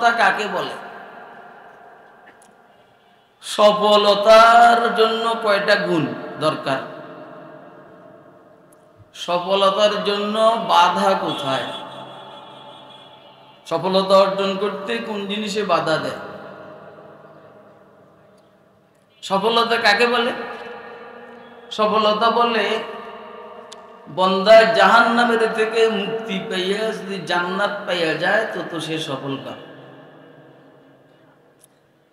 সফলতা কাকে বলে? সফলতার জন্য কয়টা গুণ দরকার? সফলতার জন্য বাধা কোথায়? সফলতা অর্জন করতে কোন জিনিসে বাধা দেয়? সফলতা কাকে বলে? সফলতা বলে বন্দা জাহান্নামের থেকে মুক্তি পাইয়া যদি জান্নাত পাইয়া যায় তো সে সফল কাম।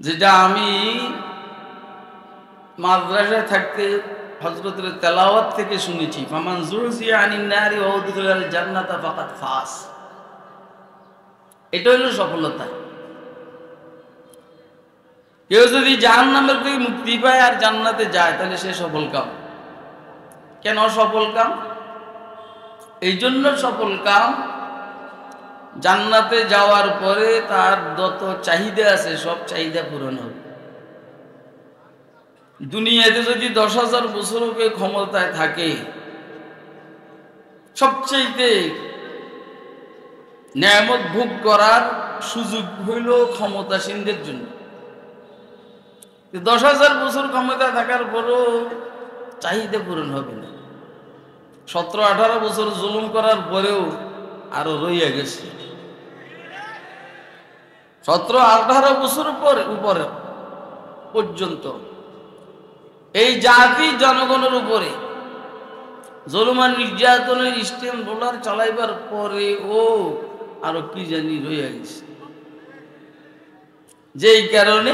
যেটা আমি মাদ্রাসায় থাকতে হযরতের তেলাওয়াত থেকে শুনেছি, ফামান যুরজিয়া আনিন নারি ওয়া উদখিলাল জান্নাতা ফাকাদ ফাস। এটা হলো সফলতা। কেউ যদি জাহান্নামের থেকে মুক্তি পায় আর জান্নাতে যায় তাহলে সে সফল কাম। কেন সফল কাম? এই জন্য সফল কাম, জান্নাতে যাওয়ার পরে তার যত চাহিদা আছে সব চাহিদা পূরণ হবে। দুনিয়াতে যদি 10,000 বছরও কেউ ক্ষমতায় থাকে, সবচেয়ে নেয়ামত ভোগ করার সুযোগ হইল ক্ষমতাসীনদের জন্য। 10,000 বছর ক্ষমতা থাকার পরও চাহিদা পূরণ হবে না। 17-18 বছর জুলুম করার পরেও আরো রইয়া গেছে। 17-18 বছর উপরে পর্যন্ত এই জাতি জনগণের উপরে জুলুম আর নির্যাতনের স্টেম রোলার চালাইবার পরে ও আরো কি জানি রইয়া গেছে। যেই কারণে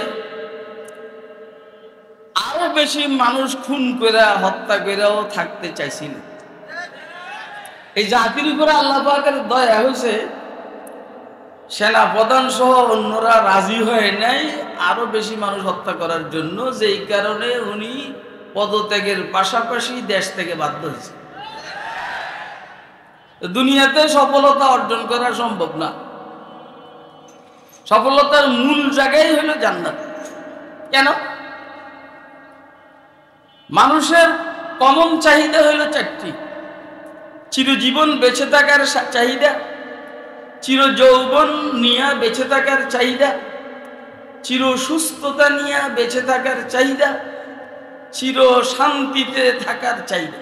আরো বেশি মানুষ খুন করে হত্যা করেও থাকতে চাইছি না। এই জাতির উপরে আল্লাহ পাকের দয়া হয়েছে, সেনা প্রধান সহ অন্যরা রাজি হয় নাই আরো বেশি মানুষ হত্যা করার জন্য। যেই কারণে উনি পদত্যাগের পাশাপাশি দেশ থেকে বাধ্য হয়েছে। দুনিয়াতে সফলতা অর্জন করা সম্ভব না। সফলতার মূল জায়গায় হলো জান্নাত। কেন? মানুষের কমন চাহিদা হইল 4টি। চিরজীবন বেঁচে থাকার চাহিদা, চির যৌবন নিয়ে বেঁচে থাকার চাহিদা, চির সুস্থতা নিয়ে বেঁচে থাকার চাহিদা, চির শান্তিতে থাকার চাহিদা।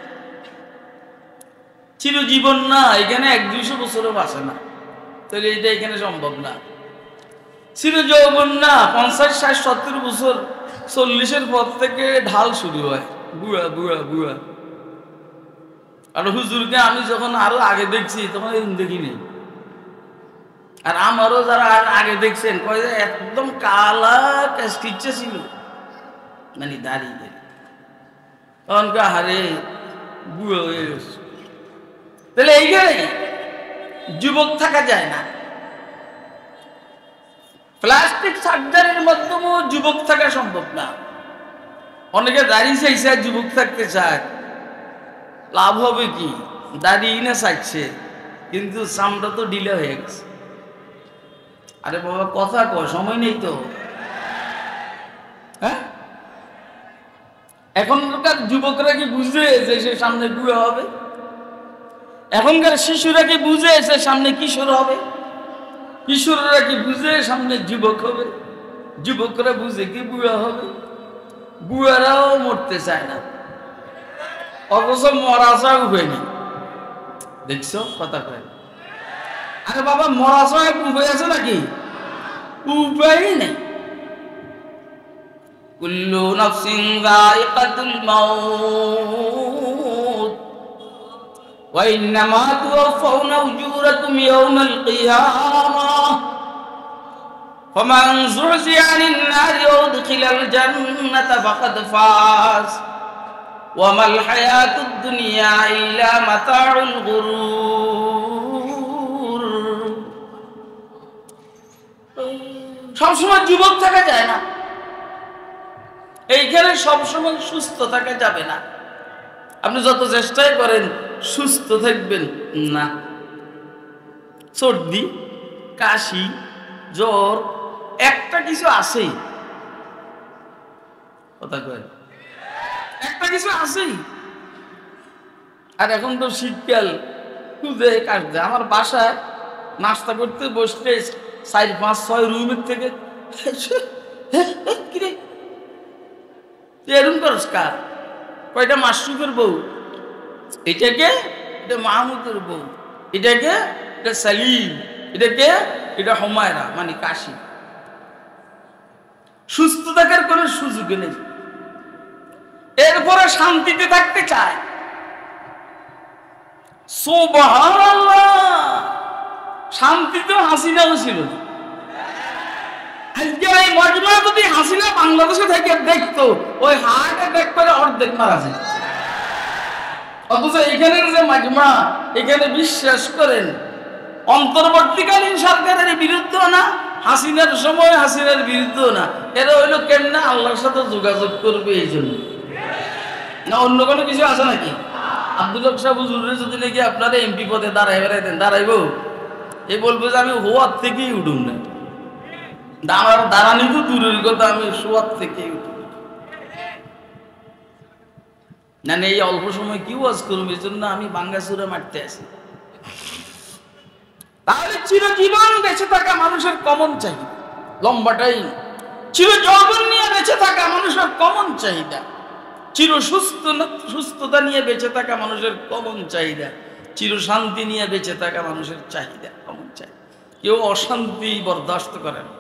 চিরজীবন না, এখানে 100-200 বছরও বাঁচে না, তাহলে এটা এখানে সম্ভব না। চির যৌবন না, 50-60-70 বছর, 40-এর পর থেকে ঢাল শুরু হয়, বুড়া বুড়া বুড়া। আর হুজুরকে আমি যখন আরো আগে দেখছি তখন এরকম দেখি নেই। আর আমারও যারা আগে দেখছেন কয় একদম কালা ইচ্ছে ছিল, মানে দাঁড়িয়ে তখন হারে বুড়ো হয়ে গেছে। তাহলে এইখানে যুবক থাকা যায় না। প্লাস্টিক সার্জারির মাধ্যমেও যুবক থাকা সম্ভব না। অনেকে দাড়ি চাইছে যুবক থাকতে চায়, লাভ হবে কি? দাড়ি না চাইছে কিন্তু চামড়া তো ঢিলা হয়ে গেছে। আরে বাবা কথা কয়, সময় নেই তো। হ্যাঁ, এখনকার যুবকরা কি বুঝে যে সে সামনে বুড়া হবে? এখনকার শিশুরা কি বুঝে সে সামনে কিশোর হবে? কিশোররা কি বুঝে সামনে যুবক হবে? যুবকরা বুঝে কি বুড়া হবে? বুড়ারাও মরতে চায় না, অথচ মরা চায় উপায় নেই। দেখছো কথা কয়? আরে বাবা মরা চায় উপায় আছে নাকি? উপায় নেই। কুল্লু নাফসিন যায়িকাতুল মাউত ওয়া ইন্নামা তুওয়াফাউনা উজুরাকুম ইয়াওমাল কিয়ামাহ ফামান যুরজিয়া আনিন নারি ওয়া উদখিলাল জান্নাতা ফাকাদ ফাজ ওয়া মাল হায়াতুদ দুনিয়া ইল্লা মাতাউল গুরুর। সবসময় যুবক থাকা যায় না, এইখানে সবসময় সুস্থ থাকা যাবে না। আপনি যত চেষ্টাই করেন সুস্থ থাকবেন না। সর্দি, কাশি, জ্বর একটা কিছু আছেই। কথা কয়, একটা কিছু আছেই। আর এখন তো শীতকাল, খুঁজে কাশবে। আমার বাসায় নাস্তা করতে বসতে 4, 5, 6 রুমের থেকে কিরে এরকম করস কার? কয়টা মাশরুফের বউ, এটাকে এটা মাহমুদের বউ, এটাকে এটা সালিম, এটাকে এটা হুমায়রা মানে কাশি। সুস্থ থাকার কোনো সুযোগ নেই, এরপরে শান্তিতে থাকতে চায়। সুবহানাল্লাহ, শান্তিতে হাসিনাও ছিল। আজকে এই মজমা যদি হাসিনা বাংলাদেশে থেকে দেখতো, ওই হার্ট অ্যাটাক করে অর্ধেক মারা যায়। অথচ এখানের যে মজমা, এখানে বিশ্বাস করেন অন্তর্বর্তীকালীন সরকারের বিরুদ্ধেও না, হাসিনার সময় হাসিনার বিরুদ্ধেও না। এরা হইলো কেমনে আল্লাহর সাথে যোগাযোগ করবে এই জন্য, না অন্য কোনো কিছু আছে নাকি? আব্দুল হক সাহেব হুজুরের যদি নাকি আপনারা এমপি পদে দাঁড়াই বেড়াইতেন, দাঁড়াইবো এ বলবো যে আমি হওয়ার থেকেই উঠুন না, দাঁড়ানি তো দূরের কথা, আমি শোয়ার থেকেই উঠুন না। এই অল্প সময় কি ওয়াজ করবো, এই জন্য আমি বাঙ্গাসুরা মারতে আসি। তাহলে চিরজীবন বেঁচে থাকা মানুষের কমন চাহিদা, লম্বাটাই চির যৌবন নিয়ে বেঁচে থাকা মানুষের কমন চাহিদা, চির সুস্থতা নিয়ে বেঁচে থাকা মানুষের কমন চাহিদা, চির শান্তি নিয়ে বেঁচে থাকা মানুষের চাহিদা কমন চাহিদা। কেউ অশান্তি বরদাস্ত করে না।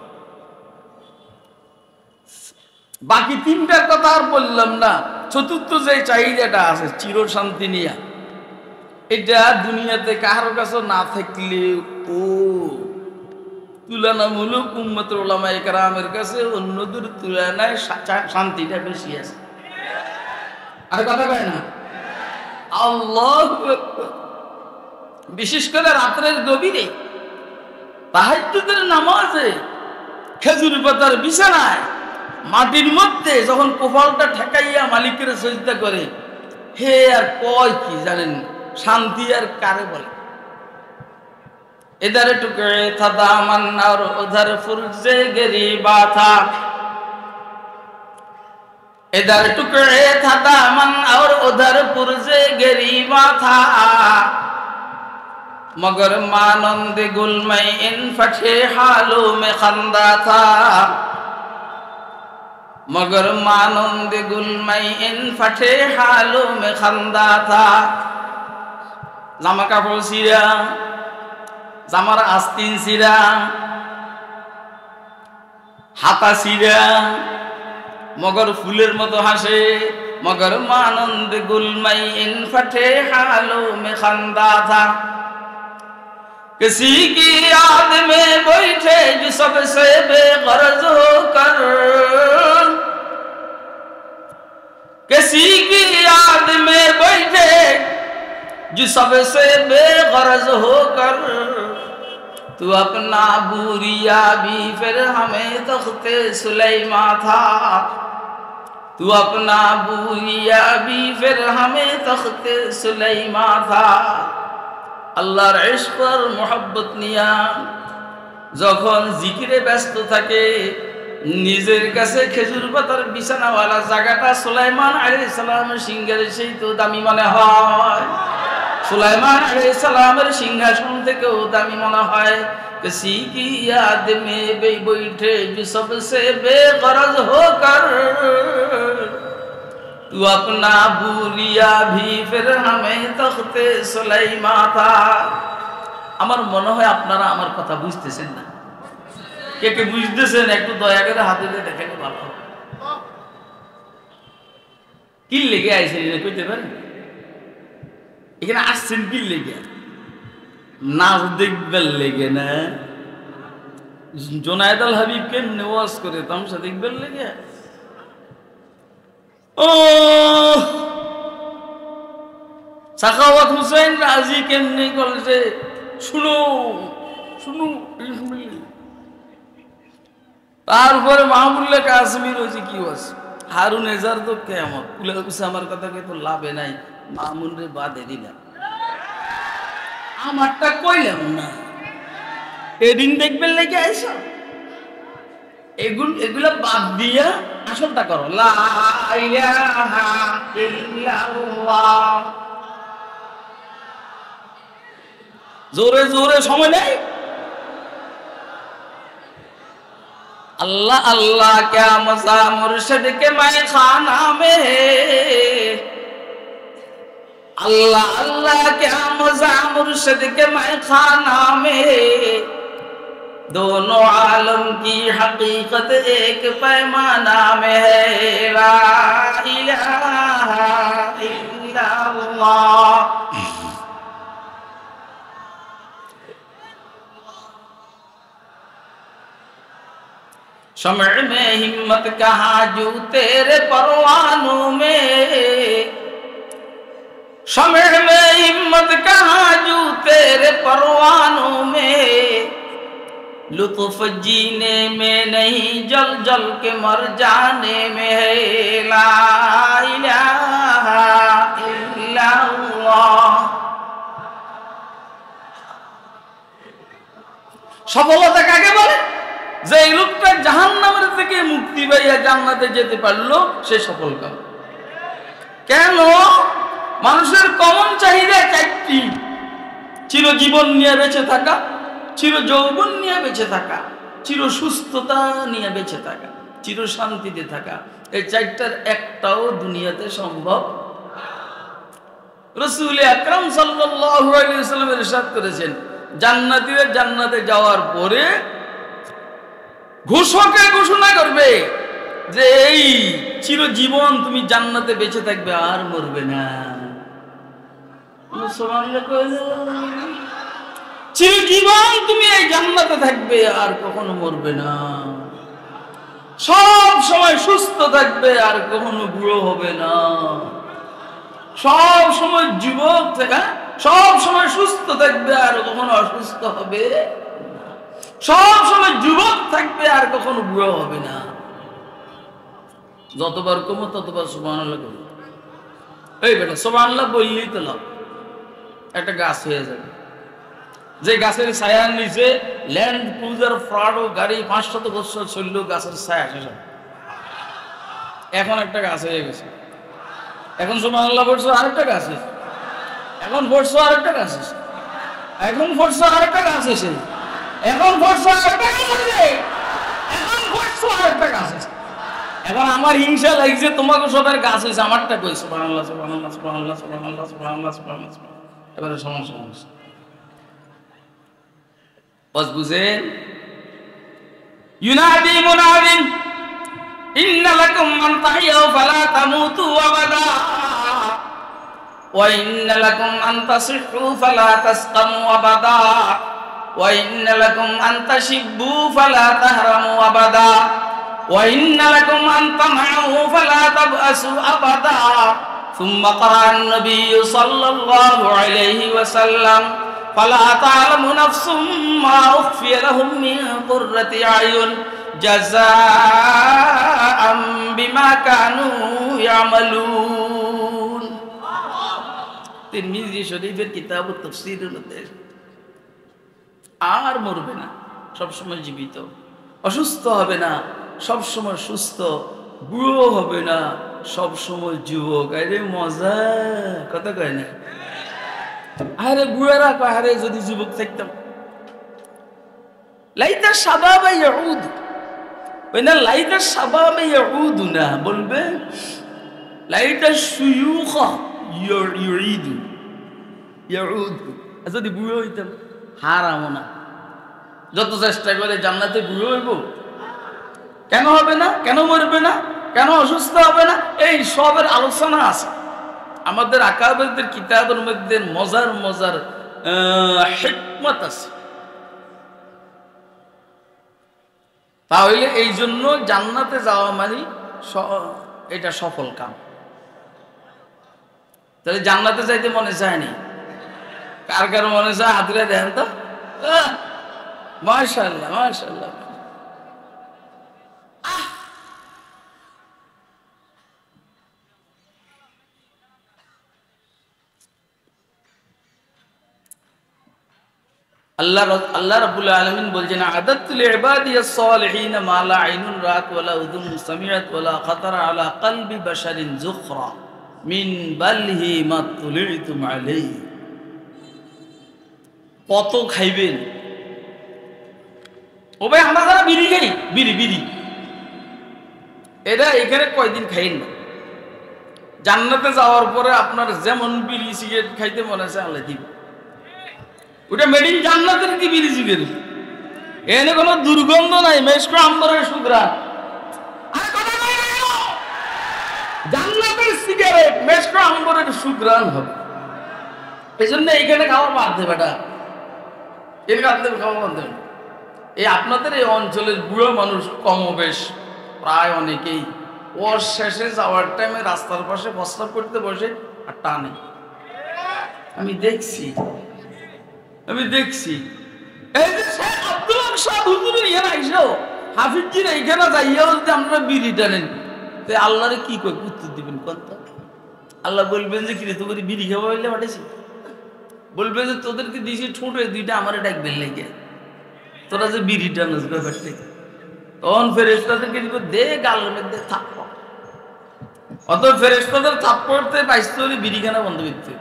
বাকি তিনটার কথা আর বললাম না। চতুর্থ যে চাহিদাটা আছে চির শান্তি নিয়ে, এটা দুনিয়াতে কারো কাছে না থাকলে ও তুলনামূলক উম্মতের উলামায়ে কেরামের কাছে অন্যদের তুলনায় শান্তিটা বেশি আছে। আর কথা কয় না আল্লাহু আকবার। বিশেষ করে রাতের গভীরে তাহাজ্জুদের নামাজে খেজুর পাতার বিছানায় মাটির মধ্যে যখন কপালটা ঠেকাইয়া মালিকের সিজদা করে, হে আর কয় কি জানেন, শান্তি আর কারে বলে? इधर टुकड़े था दामन और उधर फुर्जे गरीबा था, इधर टुकड़े था दामन और उधर फुर्जे गरीबा था, मगर मानंद गुल में इन फटे हालों में खंदा था, मगर मानंद गुल में इन फटे हालों में खंदा था। জামা কাপড় ছিঁড়া, জামার আস্তিন ছিঁড়া, হাতা ছিঁড়া, মগর ফুলের মতো হাসে, মগর মানন্দ গুলমাই ইন ফটে হালো মে খন্দা থা। किसी की याद में बैठे जो सबसे बेगरज होकर, किसी की याद में बैठे जो सबसे बेगरज होकर, तू अपना बूरिया भी फिर हमें तख्ते सुलेमा था, तू अपना बूरिया भी फिर हमें तख्ते सुलेमा था। আল্লাহর ইশক আর মুহাব্বত নিয়া যখন জিকিরে ব্যস্ত থাকে, নিজের কাছে খেজুর পাতার বিছানাওয়ালা জায়গাটা সুলাইমান আলাইহিস সালামের সিংহাসনের সেই তো দামি মনে হয়, সুলাইমান আলাইহিস সালামের সিংহাসন থেকেও দামি মনে হয়। किसी की याद में बैठे जो सबसे बेगरज होकर, तू अपना भूलिया भी फिर हमें तख्ते सुलाइमा था। আমার মনে হয় আপনারা আমার কথা বুঝতেছেন না। কে কে বুঝতেছেন একটু দয়া করে হাতে দিয়ে দেখেন ভালো হবে। কি লেগে আইছে এটা কইতে পারেন? এখানে আসছেন কি লেগে? নাচ দেখবেন লেগে না? জোনায়েদ আল হাবিব কেমনে ওয়াজ করে তামসা দেখবেন লেগে? ও সাখাওয়াত হুসেন রাজি কেমনে বলছে, শুনো শুনো। তারপরে মাহমুদুল্লাহ কাসেমীর হয়েছে কি ওয়াজ, হারুন এজার তো কেমন কুলে কুছে আমার কথাকে তো লাভে নাই, মামুন রে বাদে দিলাম, আমারটা কইলাম না। এদিন দেখবেন লেগে আইস, এগুলা বাদ দিয়া আসলটা করো। লা ইলাহা ইল্লাল্লাহ। জোরে জোরে সময় নেই, अल्लाह अल्लाह क्या मजा मुर्शिद के मैं खाना में है, अल्लाह अल्लाह क्या मजा मुर्शिद के मैं खाना में है, दोनों आलम की हकीकत एक पैमाना में है, ला इलाहा इल्लल्लाह। शम्अ में हिम्मत कहाँ जू तेरे परवानों में, शम्अ में हिम्मत कहाँ जू तेरे परवानों में, लुत्फ जीने में नहीं जल जल के मर जाने में है, ला इलाहा इल्लल्लाह। সফলতা কাকে বলে? যে লোকটা জাহান্নামের থেকে মুক্তি পাইয়া জান্নাতে যেতে পারলো সে সফল কাম। কেন? মানুষের কমন চাহিদা চারটি: চিরজীবন নিয়ে বেঁচে থাকা, চির যৌবন নিয়ে বেঁচে থাকা, চির সুস্থতা নিয়ে বেঁচে থাকা, চির শান্তিতে থাকা। এই চারটার একটাও দুনিয়াতে সম্ভব। রাসূল আকরাম সাল্লাল্লাহু আলাইহি ওয়াসাল্লাম ইরশাদ করেছেন, জান্নাতীরা জান্নাতে যাওয়ার পরে ঘোষকে ঘোষণা করবে যে এই চিরজীবন তুমি জান্নাতে বেঁচে থাকবে, আর মরবে না। চিরজীবন তুমি এই জান্নাতে থাকবে, আর কখনো মরবে না। সব সময় সুস্থ থাকবে, আর কখনো বুড়ো হবে না। সব সময় যুবক থেকে সব সময় সুস্থ থাকবে, আর কখনো অসুস্থ হবে। সব সময় যুবক থাকবে, আর কখনো বুড়ো হবে না। যতবার কমো ততবার সুবহানাল্লাহ বলবো। এই বেটা সুবহানাল্লাহ বললেই তো লাভ, একটা গাছ হয়ে যাবে। যে গাছের ছায়ার নিচে ল্যান্ড ক্রুজার ফ্রাডো গাড়ি 500 বছর চলল, গাছের ছায়া শেষ হবে। এখন একটা গাছ হয়ে গেছে। এখন সুবহানাল্লাহ বলছো, আরেকটা গাছ এসে, এখন বলছো আরেকটা গাছ এসে, এখন বলছো আরেকটা গাছ এসে, এখন বলছো আরেকটা গাছ এসে, এখন বলছো আরেকটা গাছ এসে। এখন আমার হিংসা লাগছে, তোমাকে সবার গাছ হয়েছে, আমারটা কই? সুবহানাল্লাহ সুবহানাল্লাহ সুবহানাল্লাহ সুবহানাল্লাহ সুবহানাল্লাহ সুবহানাল্লাহ। এবারে সমস্যা বস বুঝেন। ইউনাদি মুনাদিন ইন্না লাকুম মান তাহিয়াউ ফালা তামুতু আবাদা ওয়া ইন্না লাকুম আন তাসিহু ফালা তাসকামু আবাদা ওয়া ইন্না লাকুম আন তাশিব্বু ফালা তাহরামু আবাদা ওয়া ইন্না লাকুম আন তামউ ফালা তাবআসু আবাদা। ثم قرأ النبي صلى الله عليه وسلم فلا تعلم نفس ما أخفي لهم من قرة أعين جزاء بما كانوا يعملون। তিরমিজি শরীফের কিতাব তাফসীরের মধ্যে আর মরবে না, সব সময় জীবিত। অসুস্থ হবে না, সব সময় সুস্থ। বুড়ো হবে না, সব সময় যুবক। আরে মজা, কথা কয় না? আরে বুড়ারা কয়, আরে যদি যুবক থাকতাম। লাইতা শাবাবা ইয়াউদ, ওই না লাইতা শাবাবা ইয়াউদ না, বলবে লাইতা শুয়ুখা ইউইদু ইয়াউদ। যদি বুড়ো হইতাম, হারামো না। যত চেষ্টা করে জান্নাতে বুড়ো হইব, কেন হবে না? কেন মরবে না? কেন অসুস্থ হবে না? এই সবের আলোচনা আছে আমাদের আকাবেরদের কিতাবের মধ্যে। মজার মজার হিকমত আছে। তাহলে এই জন্য জান্নাতে যাওয়া মানে এটা সফল কাম। তাহলে জান্নাতে যাইতে মনে চায়নি? কার কার মনে চায়? হাতুড়ে দেখেন তো। মাশাআল্লাহ মাশাআল্লাহ। আল্লাহ রাব্বুল আলামিন বলছেন, আদাতুল ইবাদিয়াস সালিহিন মা লা আইনুন রাত ওয়ালা উযুন সামিআত ওয়ালা খাতারা আলা কলবি বাশারিন যুখরা মিন বালহি মা তুলিতুম আলাইহি। কত খাইবেন, ও ভাই আমরা যারা বিড়ি খাই, বিড়ি বিড়ি এটা এখানে কয়দিন খাইন না, জান্নাতে যাওয়ার পরে আপনার যেমন বিড়ি সিগারেট খাইতে মনে আছে আল্লাহ দিব। ওটা মেড ইন জান্নাতের কি বিড়ি সিগারেট, এখানে কোনো দুর্গন্ধ নাই, মেশকো আম্বরের সুগ্রাণ। জান্নাতের সিগারেট মেশকো আম্বরের সুগ্রাণ হবে। এই জন্য এইখানে খাওয়া বাদ দেবে, বেটা এর কাছে খাওয়া বাদ দেবে। এই আপনাদের এই অঞ্চলের বুড়ো মানুষ কমবেশ প্রায় অনেকেই ওর শেষে যাওয়ার টাইমে রাস্তার পাশে প্রস্রাব করতে বসে আর টানে। আমি দেখছি এই যে শেখ আব্দুল হক সাহেব হুজুরের ইয়ার আইসো হাফিজজির এইখানে যাইয়াও যদি আপনারা বিড়ি টানেন, তো আল্লাহরে কি কই উত্তর দিবেন কত? আল্লাহ বলবেন যে কিরে তোকে বিড়ি খাওয়া হইলে পাঠাইছি, বলবে যে তোদেরকে দিয়েছি ঠোঁটে দুইটা আমার ডাকবেন লাগে, তোরা যে বিড়ি টানস ব্যাপারটা। তখন ফেরেশতাদেরকে দিব দে গালের মধ্যে থাপ্পড়। অত ফেরেশতাদের থাপ্পড়তে বাইসতে হলে বিড়িখানা বন্ধ করতে,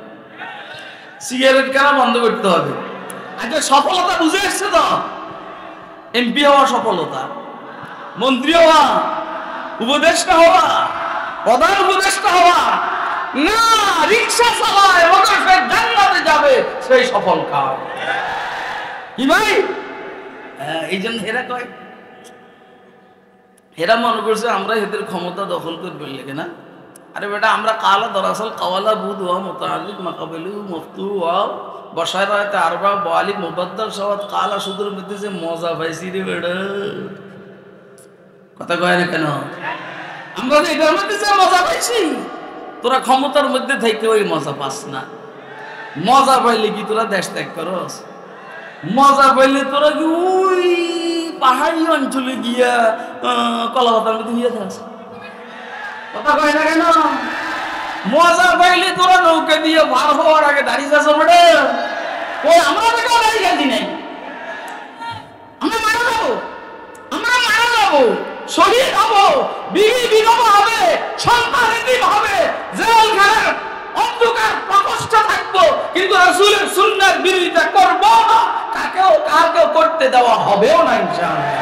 সিগারেট খানা বন্ধ করতে হবে। আচ্ছা সফলতা বুঝে এসছে তো, এমপি হওয়া সফলতা, মন্ত্রী হওয়া, উপদেষ্টা হওয়া, প্রধান উপদেষ্টা হওয়া না, রিক্সা চালায় ওটা সে জান্নাতে যাবে সেই সফল কাজ কি ভাই? এই জন্য হেরা কয়, হেরা মনে করছে আমরা এদের ক্ষমতা দখল করবে লেগে না। আরে বেটা আমরা কালা দরাসল কাওয়ালা বুধ হওয়া মোতালিক মাকাবেলু মফতু হওয়া বসায় রাতে আরবা বালিক মুবাদ্দাল সওয়াত কালা সুদের মধ্যে যে মজা পাইছি রে বেটা, কথা কয় না কেন? আমরা যে এটার মধ্যে যে মজা পাইছি, তোরা ক্ষমতার মধ্যে থেকে ওই মজা পাস না। মজা পাইলে কি তোরা দেশ ত্যাগ করস? মজা পাইলে তোরা কি ওই পাহাড়ি অঞ্চলে গিয়া কলাপাতার মধ্যে গিয়ে থাকস? কথা কয় না কেন? মজা পাইলে তোরা নৌকা দিয়ে ভার হওয়ার আগে দাঁড়িয়ে যাস বড়ে। ওই আমরা তো কেউ দাঁড়িয়ে গেছি নাই, আমরা মারা যাবো, শহীদ হবো, বিবি বিধবা হবে, সন্তান এতিম হবে, জেলখানার অন্ধকার প্রকোষ্ঠ থাকবো, কিন্তু রাসূলের সুন্নাহর বিরোধিতা করবো না, কাকেও করতে দেওয়া হবেও না ইনশাআল্লাহ।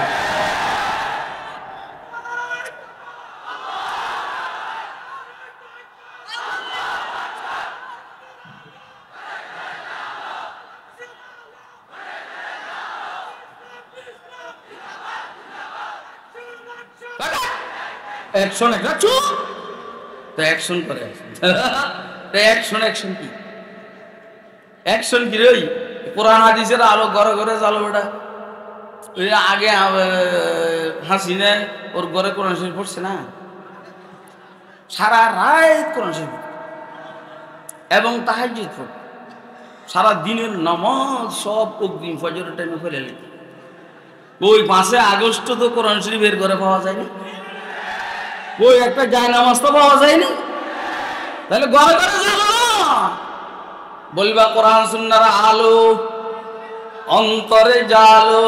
অ্যাকশন একটা চুপ তো অ্যাকশন করে অ্যাকশন কি? অ্যাকশন কি রে? কোরআন হাদিসের আলো ঘরে ঘরে চালো বেটা। ওই আগে হাসিনা ওর ঘরে কোরআন শরীফ পড়ছে না, সারা রাত কোরআন শরীফ এবং তাহাজ্জুদ পড়ে, সারা দিনের নামাজ সব অগ্রিম ফজরের টাইমে ফেলে নিত। ওই 5 আগস্ট তো কোরআন শরীফ বের করে পাওয়া যায়নি, ওই একটা জায়নামাজ তো পাওয়া যায়নি। তাহলে ঘরে ঘরে যাবো বলবা কোরআন সুন্নাহর আলো অন্তরে জালো,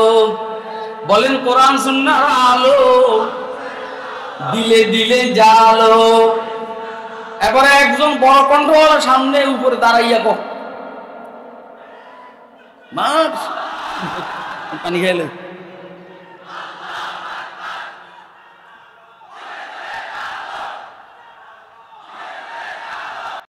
বলেন কোরআন সুন্নাহর আলো দিলে দিলে জালো। এবারে একজন বড় কণ্ঠওয়ালা সামনে উপরে দাঁড়াইয়া কো মাছ পানি খেলে